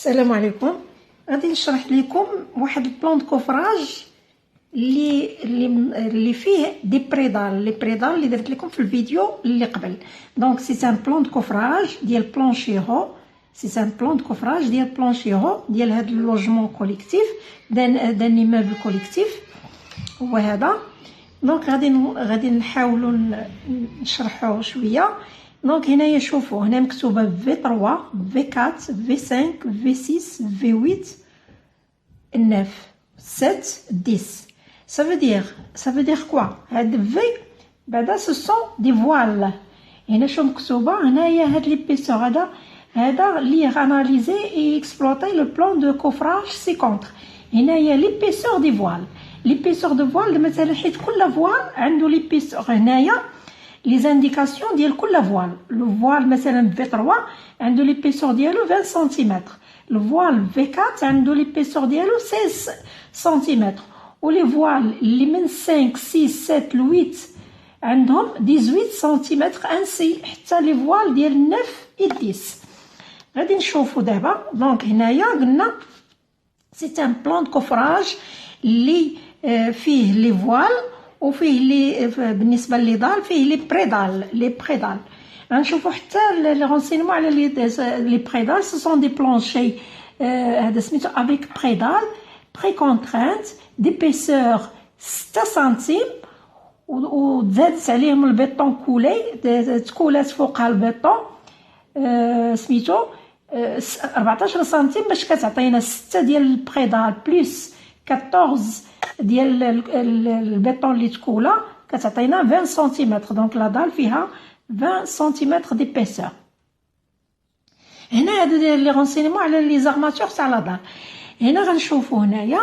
السلام عليكم. غادي نشرح لكم واحد البلان دو كوفراج اللي فيه دي بريدال اللي درت لكم في الفيديو اللي قبل. دونك سي ان بلان دو كوفراج ديال بلانشيهو، سي ان بلان دو كوفراج ديال بلانشيهو ديال هاد اللوجمون كوليكتيف دان ايموبل كوليكتيف هو هذا. دونك غادي نحاولوا نشرحوه شويه. دونك هنايا شوفوا هنا مكتوبه V3 V4 V5 V6 V8 9 7 10. ça veut dire quoi هاد V بعدا ce sont des voiles. هنا شو مكتوبه هنايا هاد ليبيسور هذا اللي غاناليزي اي اكسبلوطي لو بلان دو كوفراج سي كونتر. هنايا ليبيسور دي فوال، ليبيسور دو فوال مثلا حيت كل فوال عنده ليبيسور. هنايا لي زانديكاسيون ديال كل فوال. لو فوال مثلا في 3 عنده ليبيسور ديالو 20 سنتيمتر، لو فوال في 4 عنده ليبيسور ديالو 16 سنتيمتر، ولي فوال اللي من 5 6 7 8 عندهم 18 سنتيمتر انسي حتى لي فوال ديال 9 و 10. غادي نشوفوا دابا. دونك هنايا قلنا سي ان بلان دو كوفراج اللي فيه لي فوال وفيه لي بالنسبه للدال فيه لي بريدال. غنشوفوا حتى لي رونسينمون على لي بريدال. سو سون دي بلانشي هذا سميتو افيك بريدال بري كونترانت ديبيسور 6 سنتيم وتزادت عليهم البيطون كولي، تكولات فوقها البيطون سميتو 14 سنتيم باش كتعطينا 6 ديال البريدال بلس 14 ديال البيطون اللي تكولا كتعطينا 20 سنتيمتر. دونك لا دال فيها 20 سنتيمتر ديبيسور. هنا هادو لي رونسينمون على لي زارماتور تاع لا دال. هنا غنشوفوا هنايا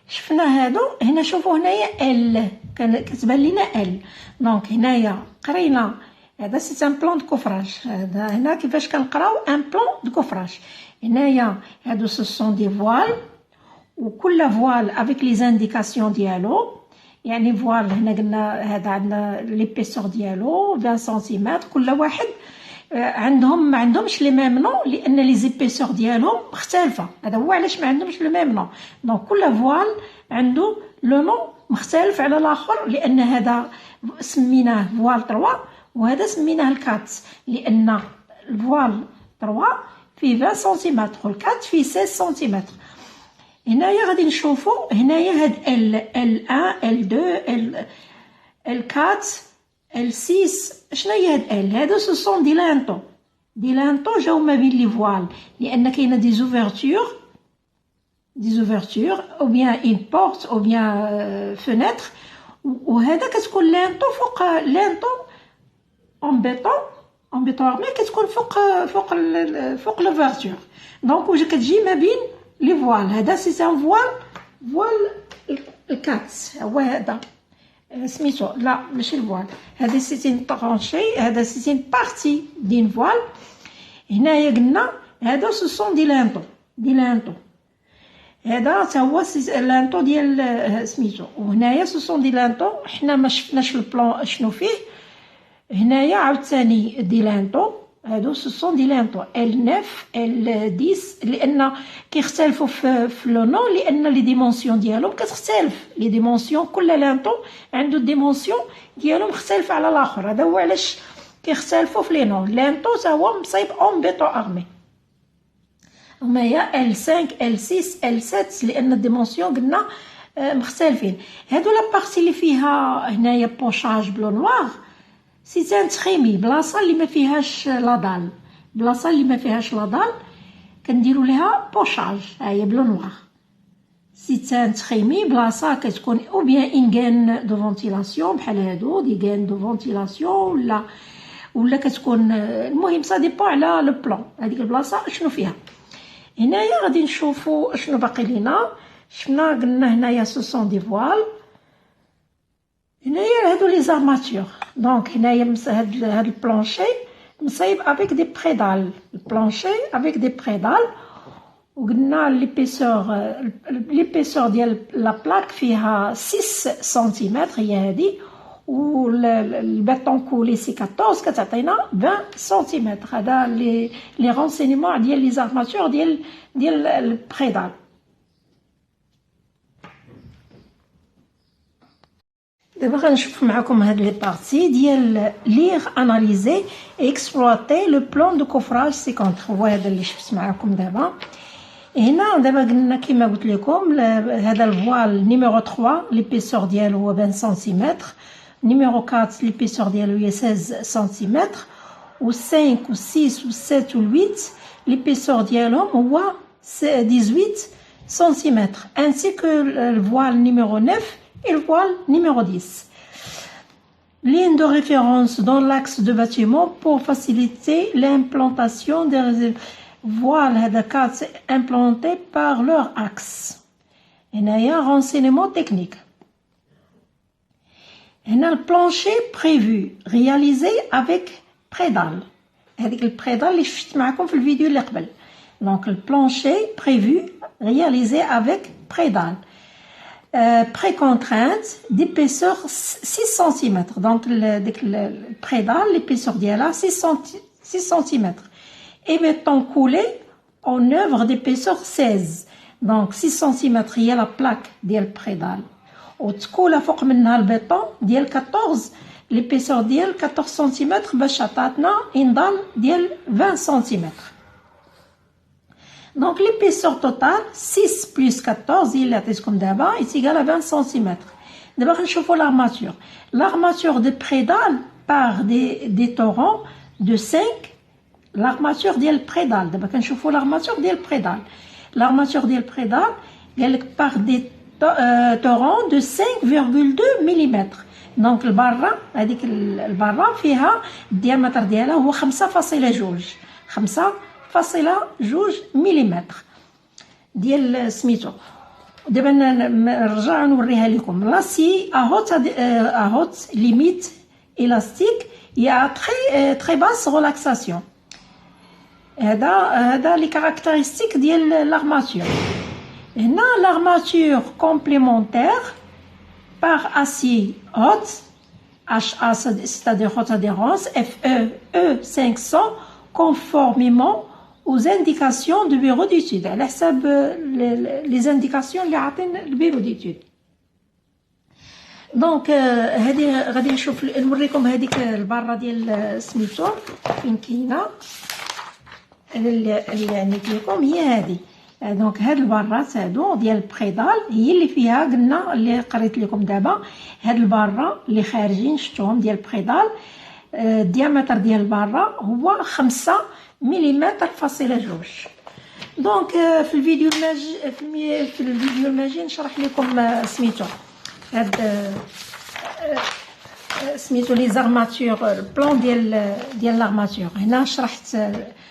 شفنا هادو. هنا شوفوا هنايا ال كتبان لينا ال. دونك هنايا قرينا هذا سي ان بلان دو كوفراج. هذا هنا كيفاش كنقراو ان بلان دو كوفراج. هنايا هادو سو سون دي فوال وكل فوال افيك لي زانديكاسيون ديالو. يعني فوال هنا قلنا هذا عندنا ليبيسور ديالو 20 سنتيمتر. كل واحد عندهم ما عندهمش لي ميم نو لان لي زيبيسور ديالهم مختلفه. هذا هو علاش ما عندهمش لو ميم نو. دونك كل فوال عنده لو نو مختلف على الاخر، لان هذا سميناه فوال 3 وهذا سميناه الكات، لان الفوال 3 فيه 20 سنتيمتر والكات فيه 16 سنتيمتر. هنايا غادي نشوفوا هنايا هاد L1 L2 L4 L6. شنو هي هاد L؟ هادو سو سون دي لانطو جاو ما بين لي فوال، لان كاينه دي زوفرتور او بيان اون بورت او بيان فينيتر، وهذا كتكون لانطو فوق لانطو اون بيطون ارمي كتكون فوق لوفرتور. دونك واش كتجي ما بين لي فوال. هذا سي ان فوال الكات هو هذا سميتو لا ماشي الفوال. هذا سي ان طرونشي، هذا سي ان بارتي دين فوال. هنايا قلنا هذا سو سون دي لانطو هذا تا هو لانطو ديال سميتو. وهنايا سو سون دي لانطو حنا ما شفناش البلان شنو فيه. هنايا عاوتاني دي لانطو هادو سو سون دي لانطو L9 L10 لان كيختلفوا في لو نو، لان لي ديمونسيون ديالهم كتختلف. لي ديمونسيون كل لانطو عنده ديمونسيون ديالو مختلفه على الاخر. هذا هو علاش كيختلفوا في لي نو. لانطو تا هو مصايب اون بيطون ارمي. هما هي L5 L6 L7 لان الديمونسيون قلنا مختلفين. هادو لا بارتي اللي فيها هنايا بوشاج بلو نوار سي ان تخيمي، بلاصه اللي ما فيهاش لادال. بلاصه اللي ما فيهاش لادال كنديروا ليها بوشاج. هاهي بلو نوار سي ان تخيمي، بلاصه كتكون او بيان ان غان دو فونتيلاسيون بحال هادو دي غان دو فونتيلاسيون ولا كتكون المهم سا ديبون على لو بلان هذيك البلاصه شنو فيها. هنايا غادي نشوفوا شنو باقي لينا. شفنا قلنا هنايا سو سون دي فوال. هنايا هادو لي زارماتور. دونك هنايا هاد البلانشي مصايب افيك دي بريدال. البلانشي افيك دي بريدال وقلنا ليبيسور ديال لا بلاك فيها 6 سنتيمتر هي هادي، والبيتون كولي سي 14 كتعطينا 20 سنتيمتر. هذا لي رونسينيمون ديال لي زارماتور ديال البريدال. دابا غنشوف معكم هاد لي بارتي ديال ليغ اناليزي اكسبلواتي لو بلان دو كوفراج سيكونتر. هو هذا اللي شفت معكم دابا. هنا دابا قلنا كيما قلت لكم هذا الفوال نيميرو 3 ليبيسور ديالو هو 20 سنتيمتر، نيميرو 4 ليبيسور ديالو هي 16 سنتيمتر، و 5 و 6 و 7 و 8 ليبيسور ديالهم هو 18 سنتيمتر، ainsi que le voile numéro 9 et le voile numéro 10. Ligne de référence dans l'axe de bâtiment pour faciliter l'implantation des réserves. Voile هذاك implantés par leur axe. هنايا renseignement technique. هنا le plancher prévu réalisé avec prédale. هذيك البريدال اللي شفت معكم في الفيديو اللي قبل. Donc le plancher prévu réalisé avec prédale. Précontrainte d'épaisseur 6 cm. Donc le prédale, l'épaisseur d'elle 6 cm. Et béton coulé en œuvre d'épaisseur 16. Donc 6 cm هي la plaque ديال البريدال. وتكولا فوق منها البيطون ديال 14 l'épaisseur ديال 14 سم باش عطاتنا انضال ديال 20 سم. Donc l'épaisseur totale 6 plus 14 il عطيتكم دابا est égal à 20 cm. دابا غنشوفوا l'armature. L'armature de prédale par des torrents de 5. l'armature ديال البريدال دابا كنشوفوا l'armature ديال البريدال. l'armature ديال البريدال قال لك par des torrents de 5,2 mm. دونك البره هذيك البره فيها الديامتر ديالها هو 5.2 ملم ديال سميتو. دابا نرجع نوريها لكم. لاسي ا هوت ليميت élastique يا très basse relaxation. هذا لي كاركتيرستيك ديال l'armature. هنا l'armature complémentaire par acier haute HA c'est-à-dire haute adhérence FE 500 conformément aux indications du bureau d'études على حساب les indications اللي عاطين البيرو ديتود. دونك هذه غادي نوريكم هذيك البره ديال سميتو فين كاينه اللي عنيت لكم هي هذه. دونك هاد البرات هادو ديال البريدال هي اللي فيها قلنا اللي قريت لكم دابا. هاد البره اللي خارجين شفتوهم ديال البريدال الديامتر ديال البره هو 5 ملم فاصلة 2. دونك في الفيديو الماجي نشرح لكم سميتو هاد سميتو لي زارماتور البلان ديال لارماتور. هنا شرحت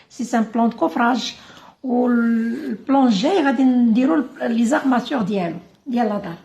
سي ان بلان دو كوفراج والبلان جاي غادي نديرو لي زارماتور ديالو ديال لا دار.